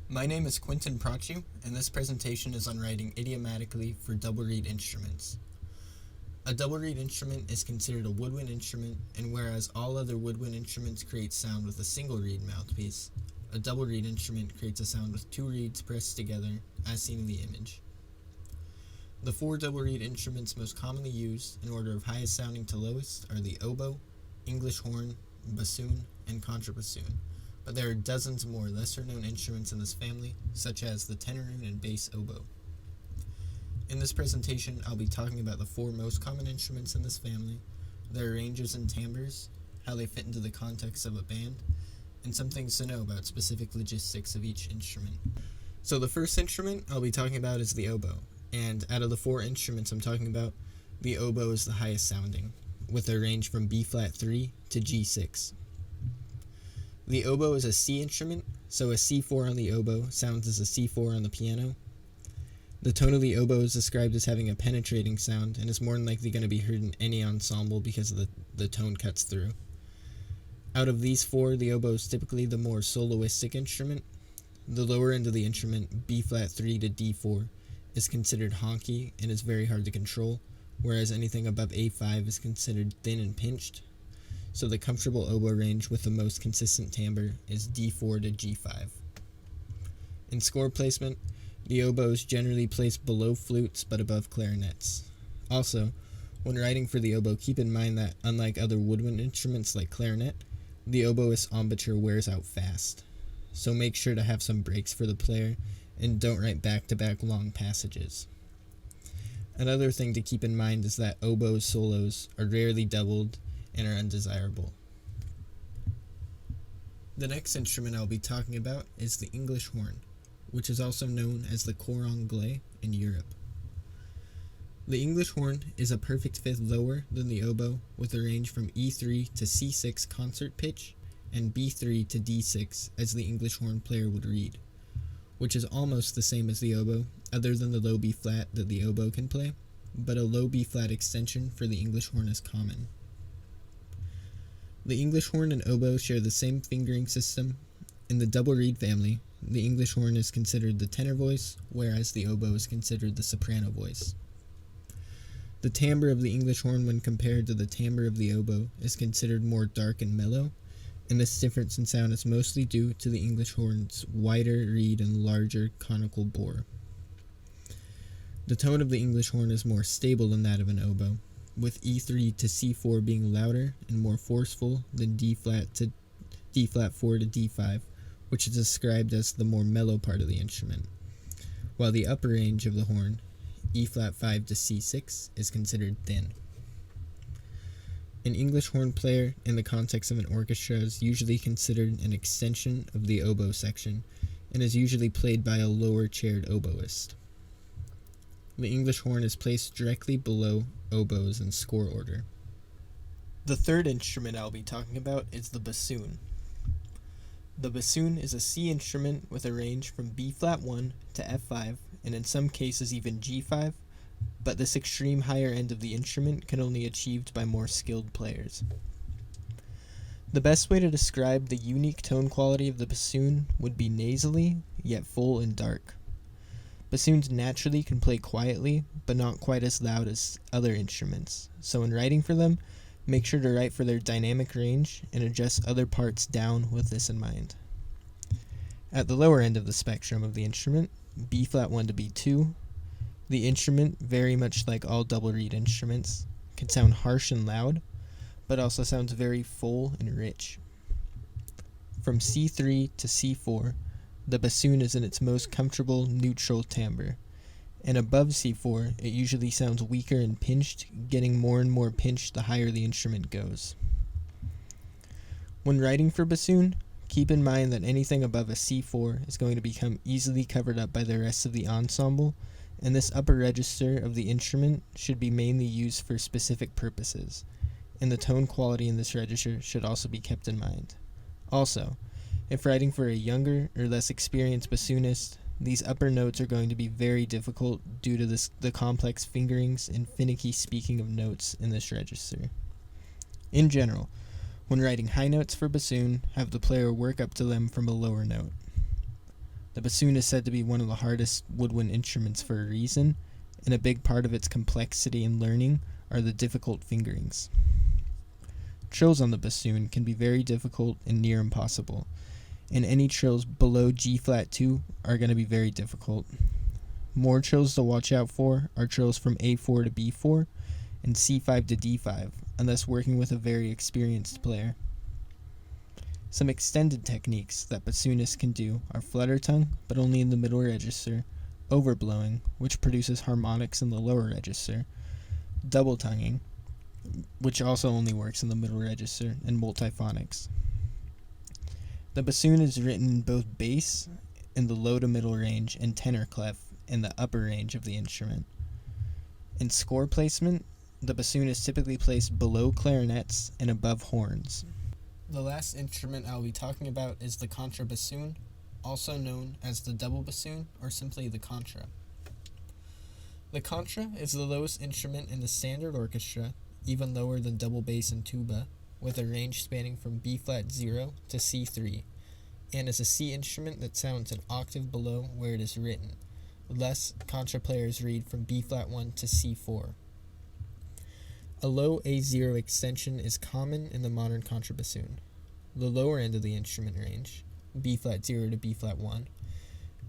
My name is Quentin Prachu, and this presentation is on writing idiomatically for double reed instruments. A double reed instrument is considered a woodwind instrument, and whereas all other woodwind instruments create sound with a single reed mouthpiece, a double reed instrument creates a sound with two reeds pressed together, as seen in the image. The four double reed instruments most commonly used, in order of highest sounding to lowest, are the oboe, English horn, bassoon, and contrabassoon. But there are dozens more lesser-known instruments in this family, such as the tenoroon and bass oboe. In this presentation, I'll be talking about the four most common instruments in this family, their ranges and timbres, how they fit into the context of a band, and some things to know about specific logistics of each instrument. So the first instrument I'll be talking about is the oboe, and out of the four instruments I'm talking about, the oboe is the highest sounding, with a range from B-flat 3 to G6. The oboe is a C instrument, so a C4 on the oboe sounds as a C4 on the piano. The tone of the oboe is described as having a penetrating sound and is more than likely going to be heard in any ensemble because the tone cuts through. Out of these four, the oboe is typically the more soloistic instrument. The lower end of the instrument, B-flat 3 to D4, is considered honky and is very hard to control, whereas anything above A5 is considered thin and pinched. So the comfortable oboe range with the most consistent timbre is D4 to G5. In score placement, the oboe is generally placed below flutes but above clarinets. Also, when writing for the oboe, keep in mind that unlike other woodwind instruments like clarinet, the oboist's embouchure wears out fast. So make sure to have some breaks for the player and don't write back-to-back long passages. Another thing to keep in mind is that oboe solos are rarely doubled and are undesirable. The next instrument I'll be talking about is the English horn, which is also known as the cor anglais in Europe. The English horn is a perfect fifth lower than the oboe, with a range from E3 to C6 concert pitch and B3 to D6 as the English horn player would read, which is almost the same as the oboe, other than the low B flat that the oboe can play, but a low B flat extension for the English horn is common. The English horn and oboe share the same fingering system. In the double reed family, the English horn is considered the tenor voice, whereas the oboe is considered the soprano voice. The timbre of the English horn when compared to the timbre of the oboe is considered more dark and mellow, and this difference in sound is mostly due to the English horn's wider reed and larger conical bore. The tone of the English horn is more stable than that of an oboe, with E3 to C4 being louder and more forceful than D-flat 4 to D5, which is described as the more mellow part of the instrument, while the upper range of the horn, E-flat 5 to C6, is considered thin. An English horn player in the context of an orchestra is usually considered an extension of the oboe section and is usually played by a lower-chaired oboist. The English horn is placed directly below oboes in score order. The third instrument I'll be talking about is the bassoon. The bassoon is a C instrument with a range from B-flat 1 to F5, and in some cases even G5, but this extreme higher end of the instrument can only be achieved by more skilled players. The best way to describe the unique tone quality of the bassoon would be nasally, yet full and dark. Bassoons naturally can play quietly, but not quite as loud as other instruments, so in writing for them, make sure to write for their dynamic range and adjust other parts down with this in mind. At the lower end of the spectrum of the instrument, B-flat 1 to B2, the instrument, very much like all double reed instruments, can sound harsh and loud, but also sounds very full and rich. From C3 to C4, the bassoon is in its most comfortable neutral timbre, and above C4, it usually sounds weaker and pinched, getting more and more pinched the higher the instrument goes. When writing for bassoon, keep in mind that anything above a C4 is going to become easily covered up by the rest of the ensemble, and this upper register of the instrument should be mainly used for specific purposes, and the tone quality in this register should also be kept in mind. Also, if writing for a younger or less experienced bassoonist, these upper notes are going to be very difficult due to the complex fingerings and finicky speaking of notes in this register. In general, when writing high notes for bassoon, have the player work up to them from a lower note. The bassoon is said to be one of the hardest woodwind instruments for a reason, and a big part of its complexity and learning are the difficult fingerings. Trills on the bassoon can be very difficult and near impossible, and any trills below G flat 2 are going to be very difficult. More trills to watch out for are trills from A4 to B4 and C5 to D5, unless working with a very experienced player. Some extended techniques that bassoonists can do are flutter tongue, but only in the middle register, overblowing, which produces harmonics in the lower register, double tonguing, which also only works in the middle register, and multiphonics. The bassoon is written in both bass in the low to middle range and tenor clef in the upper range of the instrument. In score placement, the bassoon is typically placed below clarinets and above horns. The last instrument I'll be talking about is the contrabassoon, also known as the double bassoon or simply the contra. The contra is the lowest instrument in the standard orchestra, even lower than double bass and tuba, with a range spanning from B flat 0 to C3, and is a C instrument that sounds an octave below where it is written. Thus, contra players read from B flat 1 to C4. A low A0 extension is common in the modern contrabassoon. The lower end of the instrument range, B flat 0 to B flat 1,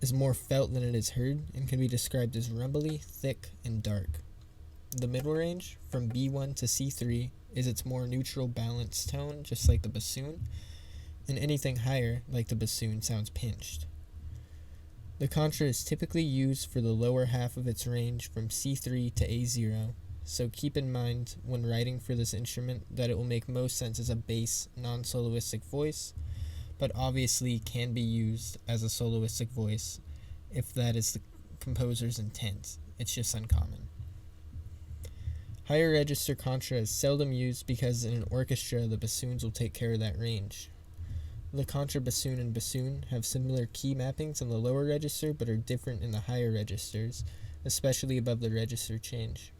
is more felt than it is heard and can be described as rumbly, thick, and dark. The middle range, from B1 to C3, is its more neutral, balanced tone, just like the bassoon, and anything higher, like the bassoon, sounds pinched. The contra is typically used for the lower half of its range from C3 to A0, so keep in mind when writing for this instrument that it will make most sense as a bass, non-soloistic voice, but obviously can be used as a soloistic voice if that is the composer's intent. It's just uncommon. Higher register contra is seldom used because in an orchestra the bassoons will take care of that range. The contrabassoon and bassoon have similar key mappings in the lower register but are different in the higher registers, especially above the register change.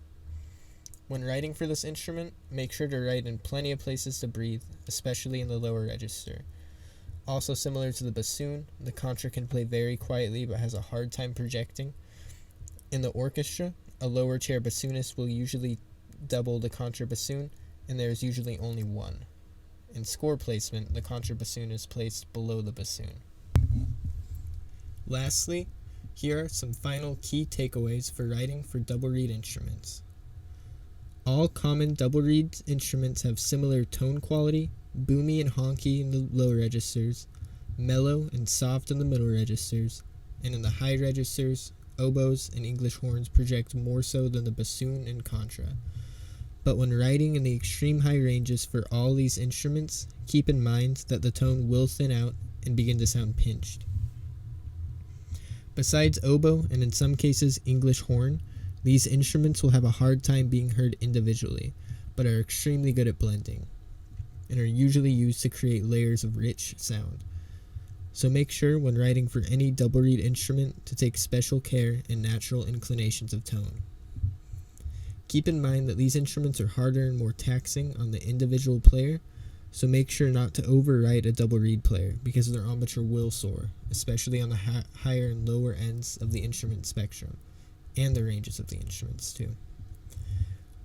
When writing for this instrument, make sure to write in plenty of places to breathe, especially in the lower register. Also similar to the bassoon, the contra can play very quietly but has a hard time projecting. In the orchestra, a lower chair bassoonist will usually double the contrabassoon, and there is usually only one. In score placement, the contrabassoon is placed below the bassoon. Lastly, here are some final key takeaways for writing for double reed instruments. All common double reed instruments have similar tone quality, boomy and honky in the low registers, mellow and soft in the middle registers, and in the high registers, oboes and English horns project more so than the bassoon and contra. But when writing in the extreme high ranges for all these instruments, keep in mind that the tone will thin out and begin to sound pinched. Besides oboe and in some cases English horn, these instruments will have a hard time being heard individually, but are extremely good at blending, and are usually used to create layers of rich sound. So make sure when writing for any double reed instrument to take special care in natural inclinations of tone. Keep in mind that these instruments are harder and more taxing on the individual player, so make sure not to overwrite a double reed player because their embouchure will soar, especially on the higher and lower ends of the instrument spectrum, and the ranges of the instruments too.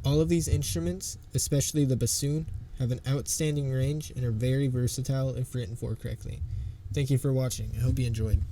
All of these instruments, especially the bassoon, have an outstanding range and are very versatile if written for correctly. Thank you for watching. I hope you enjoyed.